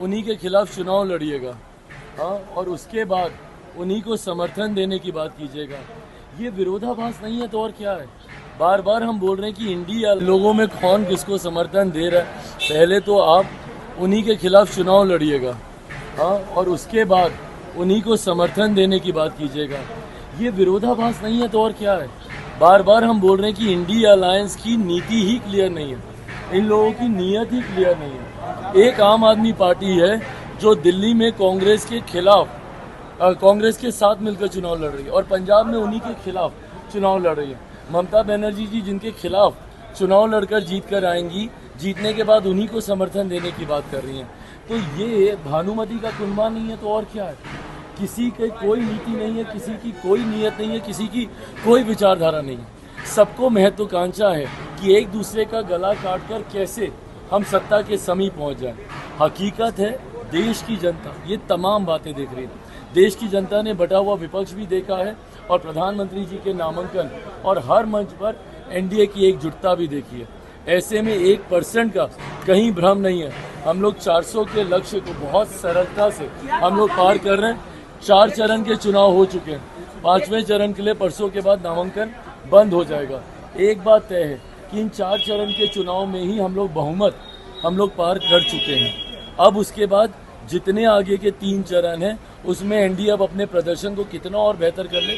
उन्हीं के खिलाफ चुनाव लड़िएगा। हाँ, और उसके बाद उन्हीं को समर्थन देने की बात कीजिएगा। ये विरोधाभास नहीं है तो और क्या है। बार बार हम बोल रहे हैं कि इंडिया लोगों में कौन किसको समर्थन दे रहा है, पहले तो आप उन्हीं के खिलाफ चुनाव लड़िएगा। हाँ, और उसके बाद उन्हीं को समर्थन देने की बात कीजिएगा। ये विरोधाभास नहीं है तो और क्या है। बार बार हम बोल रहे हैं कि इंडिया अलायंस की नीति ही क्लियर नहीं है, इन लोगों की नीयत ही क्लियर नहीं है। एक आम आदमी पार्टी है जो दिल्ली में कांग्रेस के खिलाफ कांग्रेस के साथ मिलकर चुनाव लड़ रही है और पंजाब में उन्हीं के खिलाफ चुनाव लड़ रही है। ममता बनर्जी जी जिनके खिलाफ चुनाव लड़कर जीत कर आएंगी, जीतने के बाद उन्हीं को समर्थन देने की बात कर रही हैं। तो ये भानुमति का कुनबा नहीं है तो और क्या है। किसी की कोई नीति नहीं है, किसी की कोई नीयत नहीं है, किसी की कोई विचारधारा नहीं है। सबको महत्वाकांक्षा है कि एक दूसरे का गला काटकर कैसे हम सत्ता के समीप पहुंच जाएं। हकीकत है देश की जनता ये तमाम बातें देख रही है। देश की जनता ने बटा हुआ विपक्ष भी देखा है और प्रधानमंत्री जी के नामांकन और हर मंच पर एनडीए की एकजुटता भी देखी है। ऐसे में 1% का कहीं भ्रम नहीं है। हम लोग 400 के लक्ष्य को बहुत सरलता से हम लोग पार कर रहे हैं। 4 चरण के चुनाव हो चुके हैं, 5वें चरण के लिए परसों के बाद नामांकन बंद हो जाएगा। एक बात तय है कि इन 4 चरण के चुनाव में ही हम लोग बहुमत हम लोग पार कर चुके हैं। अब उसके बाद जितने आगे के 3 चरण हैं उसमें एनडीए अब अपने प्रदर्शन को कितना और बेहतर कर ले